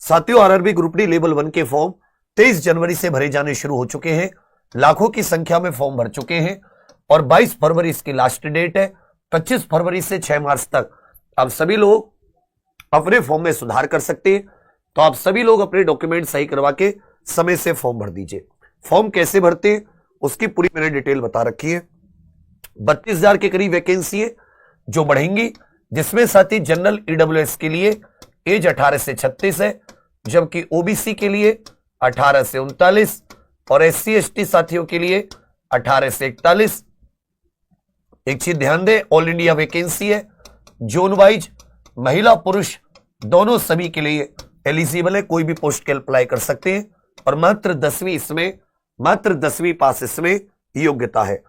साथियों, RRB group D level 1 के form 23 जनवरी से भरे जाने शुरू हो चुके हैं। लाखों की संख्या में फॉर्म भर चुके हैं और 22 फरवरी इसकी लास्ट डेट है। 25 फरवरी से 6 मार्च तक आप सभी लोग अपने फॉर्म में सुधार कर सकते हैं। तो आप सभी लोग अपने डॉक्यूमेंट सही करवा के समय से फॉर्म भर दीजिए। फॉर्म कैसे भरते हैं उसकी पूरी मैंने डिटेल बता रखी है। 32,000 के करीब वैकेंसी है जो बढ़ेंगी, जिसमें साथ ही जनरल ईडब्ल्यूएस के लिए एज 18 से 36 है, जबकि ओबीसी के लिए 18 से 39 और एससी एसटी साथियों के लिए 18 से 41। एक चीज ध्यान दें, ऑल इंडिया वैकेंसी है, जोन वाइज महिला पुरुष दोनों सभी के लिए एलिजिबल है, कोई भी पोस्ट के अप्लाई कर सकते हैं और मात्र 10वीं पास इसमें योग्यता है।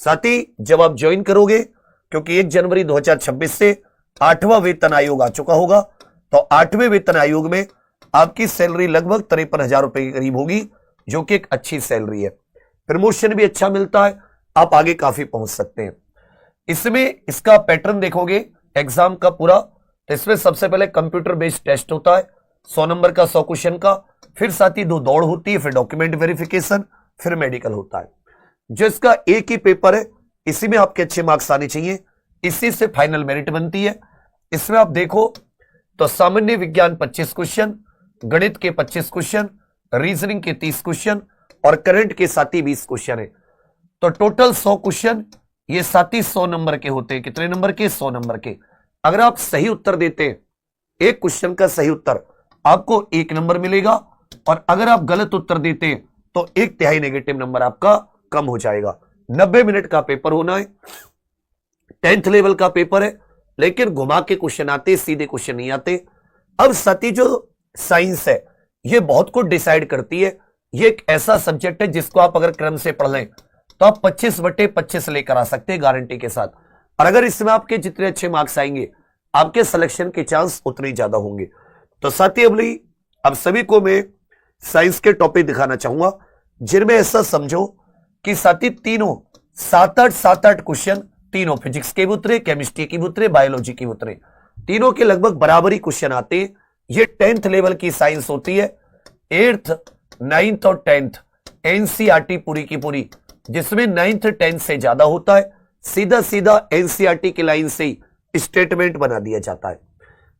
साथ ही जब आप ज्वाइन करोगे, क्योंकि 1 जनवरी 2026 से 8वां वेतन आयोग आ चुका होगा, तो 8वें वेतन आयोग में आपकी सैलरी लगभग 53,000 रुपए के करीब होगी, जो कि एक अच्छी सैलरी है। प्रमोशन भी अच्छा मिलता है, आप आगे काफी पहुंच सकते हैं। इसमें इसका पैटर्न देखोगे एग्जाम का पूरा, तो इसमें सबसे पहले कंप्यूटर बेस्ड टेस्ट होता है 100 नंबर का, 100 क्वेश्चन का, फिर साथ ही 2 दौड़ होती है, फिर डॉक्यूमेंट वेरिफिकेशन, फिर मेडिकल होता है। जो इसका एक ही पेपर है, इसी में आपके अच्छे मार्क्स आने चाहिए, इसी से फाइनल मेरिट बनती है। इसमें आप देखो तो सामान्य विज्ञान 25 क्वेश्चन, गणित के 25 क्वेश्चन, रीजनिंग के 30 क्वेश्चन और करंट के साथ ही 20 क्वेश्चन है। तो टोटल 100 क्वेश्चन, ये साथ ही 100 नंबर के होते हैं। कितने नंबर के? 100 नंबर के। अगर आप सही उत्तर देते हैं, एक क्वेश्चन का सही उत्तर, आपको 1 नंबर मिलेगा, और अगर आप गलत उत्तर देते हैं तो 1/3 नेगेटिव नंबर आपका कम हो जाएगा। 90 मिनट का पेपर होना है, 10th लेवल का पेपर है, लेकिन घुमा के क्वेश्चन आते, सीधे क्वेश्चन नहीं आते। अब साथी जो साइंस है, ये बहुत कुछ डिसाइड करती है। ये एक ऐसा सब्जेक्ट है जिसको आप अगर क्रम से पढ़ लें तो आप 25/25 लेकर आ सकते हैं गारंटी के साथ। और अगर इसमें आपके जितने अच्छे मार्क्स आएंगे, आपके सिलेक्शन के चांस उतने ज्यादा होंगे। तो साथी अब सभी को मैं साइंस के टॉपिक दिखाना चाहूंगा, जिनमें ऐसा समझो कि साथी तीनों 7-8 क्वेश्चन, तीनों फिजिक्स के भी उतरे, केमिस्ट्री की भी उतरे, बायोलॉजी की भी उतरे, तीनों के लगभग बराबरी क्वेश्चन आते हैं। ये 10th लेवल की साइंस होती है। 8th, 9th और 10th एनसीईआरटी पूरी की पूरी, जिसमें 9th 10th से ज्यादा होता है, सीधा सीधा एनसीईआरटी की लाइन से ही स्टेटमेंट बना दिया जाता है।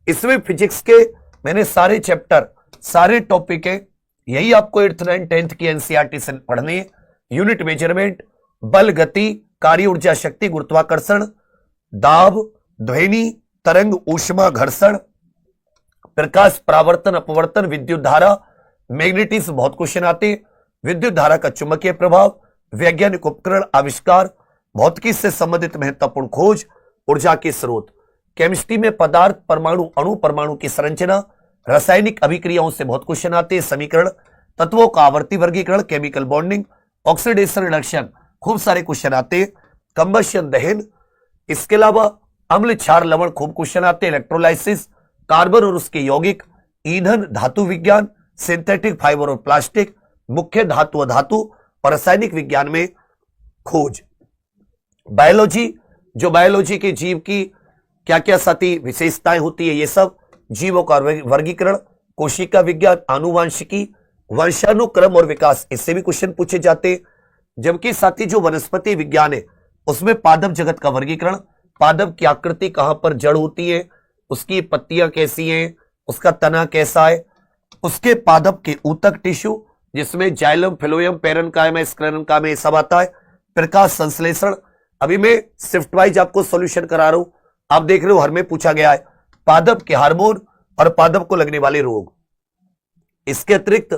इसमें फिजिक्स के मैंने सारे चैप्टर, सारे टॉपिक है, यही आपको 8th 9th 10th की एनसीईआरटी से पढ़ने हैं। यूनिट मेजरमेंट, बल, गति, कार्य ऊर्जा, शक्ति, गुरुत्वाकर्षण, दाब, ध्वनि, तरंग, ऊष्मा, घर्षण, प्रकाश, परावर्तन, अपवर्तन, विद्युत धारा, मैग्नेटिज्म, बहुत क्वेश्चन आते हैं। विद्युत धारा का चुंबकीय प्रभाव, वैज्ञानिक उपकरण, आविष्कार, भौतिकी से संबंधित महत्वपूर्ण खोज, ऊर्जा के स्रोत। केमिस्ट्री में पदार्थ, परमाणु, अणु, परमाणु की संरचना, रासायनिक अभिक्रियाओं से बहुत क्वेश्चन आते हैं। समीकरण, तत्वों का आवर्ती वर्गीकरण, केमिकल बॉन्डिंग, ऑक्सीडेशन रिडक्शन, खूब सारे क्वेश्चन आते हैं। कंबशन, दहन, इसके अलावा अम्ल, क्षार, लवण, खूब क्वेश्चन आते हैं। इलेक्ट्रोलाइसिस, कार्बन और उसके यौगिक, ईंधन, धातु विज्ञान, सिंथेटिक फाइबर और प्लास्टिक, मुख्य धातु, अधातु और रासायनिक विज्ञान में खोज। बायोलॉजी, जो बायोलॉजी के जीव की क्या क्या साथी विशेषताएं होती है, ये सब, जीवों का वर्गीकरण, कोशिका विज्ञान, आनुवांशिकी, वंशानुक्रम और विकास, इससे भी क्वेश्चन पूछे जाते। जबकि साथी जो वनस्पति विज्ञान है, उसमें पादप जगत का वर्गीकरण, पादप की आकृति कहां पर जड़ होती है, उसकी पत्तियां कैसी हैं, उसका तना कैसा है, उसके पादप के ऊतक टिश्यू, जिसमें जाइलम, फिलोयम, पेरेन्काइम, स्क्लेरेन्काइम, ये सब आता है। प्रकाश संश्लेषण, अभी मैं शिफ्ट वाइज आपको सॉल्यूशन करा रहा हूं, आप देख रहे हो हर में पूछा गया है पादप के हार्मोन और पादप को लगने वाले रोग। इसके अतिरिक्त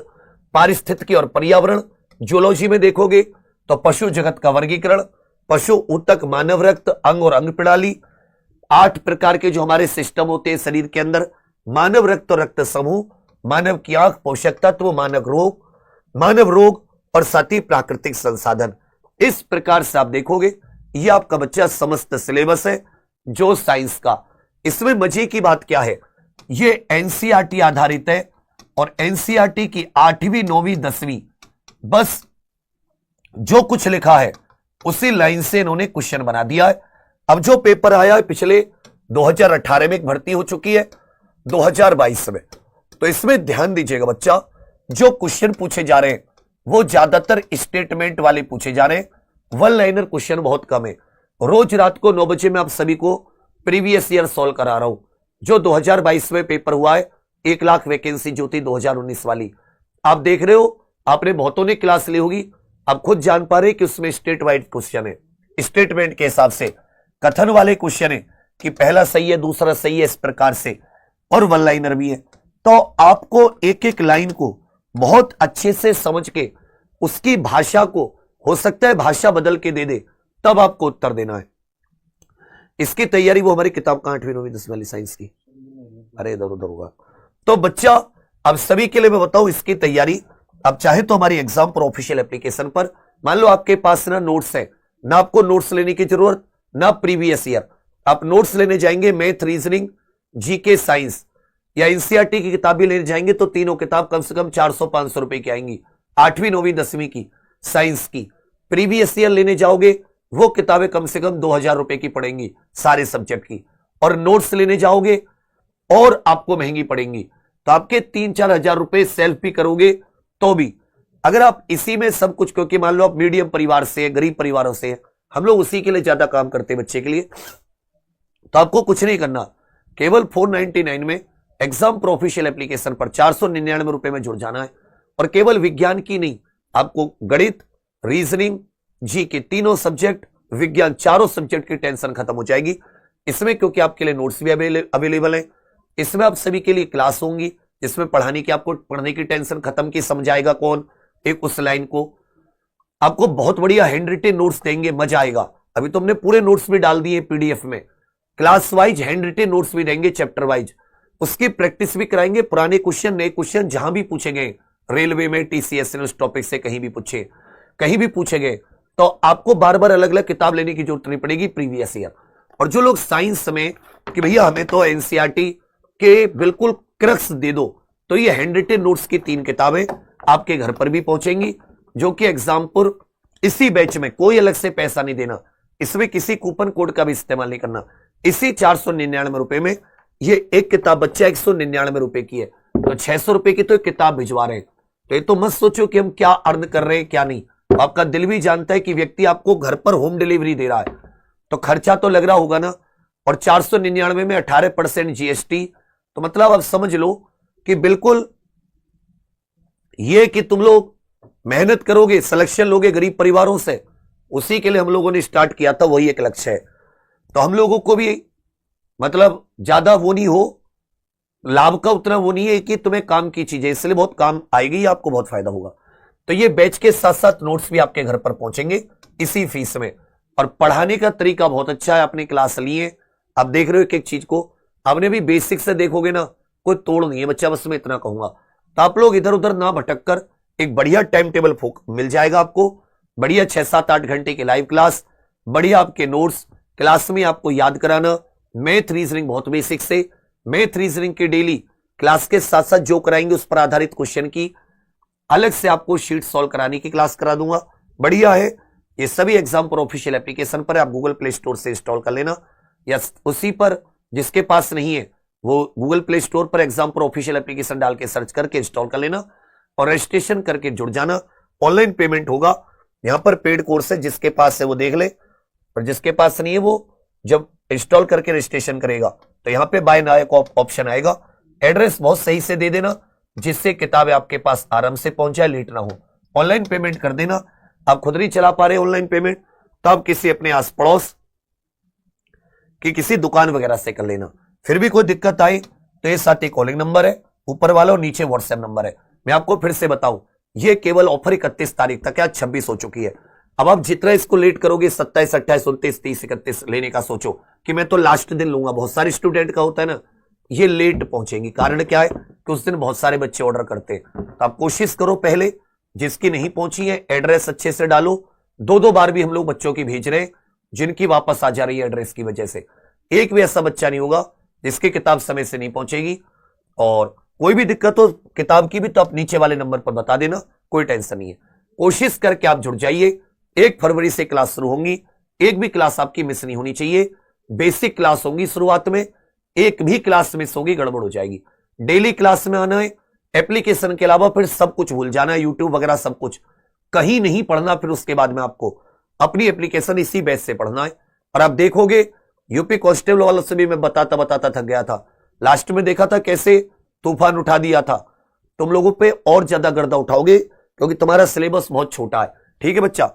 पारिस्थितिकी और पर्यावरण, जूलॉजी में देखोगे तो पशु जगत का वर्गीकरण, पशु ऊतक, मानव रक्त, अंग और अंग प्रणाली, 8 प्रकार के जो हमारे सिस्टम होते हैं शरीर के अंदर, मानव रक्त और रक्त समूह, मानव की आंख, पोषक तत्व, मानव रोग और साथ ही प्राकृतिक संसाधन। इस प्रकार से आप देखोगे ये आपका बच्चा समस्त सिलेबस है जो साइंस का। इसमें मजे की बात क्या है, ये एनसीईआरटी आधारित है और एनसीईआरटी की 8वीं 9वीं 10वीं बस जो कुछ लिखा है उसी लाइन से इन्होंने क्वेश्चन बना दिया है। अब जो पेपर आया है पिछले 2018 में एक भर्ती हो चुकी है, 2022 में तो इसमें ध्यान दीजिएगा बच्चा, जो क्वेश्चन पूछे जा रहे हैं वो ज्यादातर स्टेटमेंट वाले पूछे जा रहे हैं, वन लाइनर क्वेश्चन बहुत कम है। रोज रात को 9 बजे मैं आप सभी को प्रीवियस ईयर सॉल्व करा रहा हूं, जो 2022 में पेपर हुआ है 1 लाख वैकेंसी जो थी 2019 वाली। आप देख रहे हो, आपने बहुतों ने क्लास ली होगी, आप खुद जान पा रहे कि उसमें स्टेट वाइड क्वेश्चन है, स्टेटमेंट के हिसाब से कथन वाले क्वेश्चन है कि पहला सही है दूसरा सही है इस प्रकार से, और वन लाइनर भी है। तो आपको एक एक लाइन को बहुत अच्छे से समझ के उसकी भाषा को, हो सकता है भाषा बदल के दे दे, तब आपको उत्तर देना है। इसकी तैयारी वो हमारी किताब कहां 8वीं 9वीं 10वीं वाली साइंस की, अरे इधर उधर होगा। तो बच्चा अब सभी के लिए मैं बताऊं इसकी तैयारी, अब चाहे तो हमारी एग्जाम पर ऑफिशियल एप्लीकेशन पर, मान लो आपके पास ना नोट्स है, ना आपको नोट्स लेने की जरूरत ना प्रीवियस ईयर, आप नोट्स लेने जाएंगे मैथ रीजनिंग जीके साइंस या एनसीईआरटी की किताब भी लेने जाएंगे तो तीनों किताब कम से कम 400-500 रुपए की आएंगी, 8वीं 9वीं 10वीं की साइंस की। प्रीवियस ईयर लेने जाओगे वो किताबें कम से कम 2000 रुपए की पड़ेंगी सारे सब्जेक्ट की, और नोट्स लेने जाओगे और आपको महंगी पड़ेंगी। तो आपके 3-4 हजार रुपए सेल्फ भी करोगे तो भी, अगर आप इसी में सब कुछ, क्योंकि मान लो आप मीडियम परिवार से, गरीब परिवारों से, हम लोग उसी के लिए ज्यादा काम करते हैं बच्चे के लिए, तो आपको कुछ नहीं करना, केवल 499 में एग्जाम प्रो ऑफिशियल एप्लीकेशन पर 499 रुपए में जुड़ जाना है। और केवल विज्ञान की नहीं, आपको गणित रीजनिंग जी के तीनों सब्जेक्ट, विज्ञान चारों सब्जेक्ट की टेंशन खत्म हो जाएगी इसमें, क्योंकि आपके लिए नोट्स भी अवेलेबल है। इसमें आप सभी के लिए क्लास होंगी जिसमें पढ़ाने की, आपको पढ़ने की टेंशन खत्म की, समझाएगा कौन एक उस लाइन को, आपको बहुत बढ़िया हैंड रिटेन नोट्स देंगे, मजा आएगा। अभी तो हमने पूरे नोट्स भी डाल दिए पीडीएफ में, class wise hand retain notes भी देंगे चैप्टर वाइज, उसकी प्रैक्टिस भी कराएंगे, पुराने क्वेश्चन नए क्वेश्चन जहां भी पूछे गए, रेलवे में टीसीएस ने उस टॉपिक से कहीं भी पूछे गए, तो आपको बार बार अलग अलग किताब लेने की जरूरत नहीं पड़ेगी प्रीवियस ईयर। और जो लोग साइंस में कि भैया हमें तो एनसीईआरटी के बिल्कुल क्रक्स दे दो, तो ये हैंड रिटेन नोट्स की 3 किताबें आपके घर पर भी पहुंचेंगी, जो कि एग्जाम पर इसी बैच में, कोई अलग से पैसा नहीं देना, इसमें किसी कूपन कोड का भी इस्तेमाल नहीं करना, इसी 499 रुपए में ये एक किताब बच्चा 199 रुपए की है, तो 600 रुपए की तो एक किताब भिजवा रहे हैं। तो ये तो मत सोचो कि हम क्या अर्न कर रहे हैं क्या नहीं, आपका दिल भी जानता है कि व्यक्ति आपको घर पर होम डिलीवरी दे रहा है, तो खर्चा तो लग रहा होगा ना। और 499 में 18% जीएसटी, तो मतलब आप समझ लो कि बिल्कुल ये कि तुम लोग मेहनत करोगे, सिलेक्शन लोगे गरीब परिवारों से, उसी के लिए हम लोगों ने स्टार्ट किया था, वही एक लक्ष्य है। तो हम लोगों को भी मतलब ज्यादा वो नहीं हो, लाभ का उतना वो नहीं है कि तुम्हें काम की चीजें, इसलिए बहुत काम आएगी, आपको बहुत फायदा होगा। तो ये बैच के साथ साथ नोट्स भी आपके घर पर पहुंचेंगे इसी फीस में, और पढ़ाने का तरीका बहुत अच्छा है, आपने क्लास ली है, आप देख रहे हो एक एक चीज को, आपने भी बेसिक से देखोगे ना, कोई तोड़ नहीं है बच्चा, बस मैं इतना कहूंगा। तो आप लोग इधर उधर ना भटक कर एक बढ़िया टाइम टेबल मिल जाएगा आपको, बढ़िया 6-7-8 घंटे की लाइव क्लास, बढ़िया आपके नोट्स, क्लास में आपको याद कराना, मैथ रीजनिंग बहुत बेसिक से, मैथ रीजनिंग के डेली क्लास के साथ साथ जो कराएंगे उस पर आधारित क्वेश्चन की अलग से आपको शीट सॉल्व कराने की क्लास करा दूंगा। बढ़िया है, ये सभी एग्जाम पर ऑफिशियल एप्लीकेशन पर आप गूगल प्ले स्टोर से इंस्टॉल कर लेना, या उसी पर जिसके पास नहीं है वो गूगल प्ले स्टोर पर एग्जाम पर ऑफिशियल एप्लीकेशन डाल के सर्च करके इंस्टॉल कर लेना और रजिस्ट्रेशन करके जुड़ जाना। ऑनलाइन पेमेंट होगा, यहां पर पेड कोर्स है, जिसके पास है वो देख ले, और जिसके पास नहीं है वो जब इंस्टॉल करके रजिस्ट्रेशन करेगा तो यहाँ पे बाय नाउ का ऑप्शन आएगा। एड्रेस बहुत सही से दे देना जिससे किताबें आपके पास आराम से पहुंच जाए, लेट ना हो। ऑनलाइन पेमेंट कर देना, आप खुद नहीं चला पा रहे ऑनलाइन पेमेंट तो आप किसी अपने आस पड़ोस की किसी दुकान वगैरह से कर लेना। फिर भी कोई दिक्कत आई तो ये साथ ही कॉलिंग नंबर है ऊपर वाला और नीचे व्हाट्सएप नंबर है। मैं आपको फिर से बताऊं, ये केवल ऑफर 31 तारीख तक है, 26 हो चुकी है। अब आप जितना इसको लेट करोगे 27, 28, 29, 30, 31 लेने का सोचो कि मैं तो लास्ट दिन लूंगा, बहुत सारे स्टूडेंट का होता है ना, ये लेट पहुंचेंगी। कारण क्या है कि उस दिन बहुत सारे बच्चे ऑर्डर करते हैं। तो आप कोशिश करो पहले, जिसकी नहीं पहुंची है एड्रेस अच्छे से डालो। 2-2 बार भी हम लोग बच्चों की भेज रहे हैं जिनकी वापस आ जा रही है एड्रेस की वजह से। एक भी ऐसा बच्चा नहीं होगा जिसकी किताब समय से नहीं पहुंचेगी। और कोई भी दिक्कत हो किताब की भी तो आप नीचे वाले नंबर पर बता देना, कोई टेंशन नहीं है। कोशिश करके आप जुड़ जाइए। 1 फरवरी से क्लास शुरू होंगी, एक भी क्लास आपकी मिस नहीं होनी चाहिए। बेसिक क्लास होंगी शुरुआत में, एक भी क्लास मिस होगी गड़बड़ हो जाएगी। डेली क्लास में आना है, एप्लीकेशन के अलावा फिर सब कुछ भूल जाना है, यूट्यूब वगैरह सब कुछ कहीं नहीं पढ़ना। फिर उसके बाद में आपको अपनी एप्लीकेशन इसी बेस से पढ़ना है। और आप देखोगे यूपी कांस्टेबल वालों से भी मैं बताता बताता थक गया था। लास्ट में देखा था कैसे तूफान उठा दिया था। तुम लोगों पे और ज्यादा गर्दा उठाओगे क्योंकि तुम्हारा सिलेबस बहुत छोटा है। ठीक है बच्चा।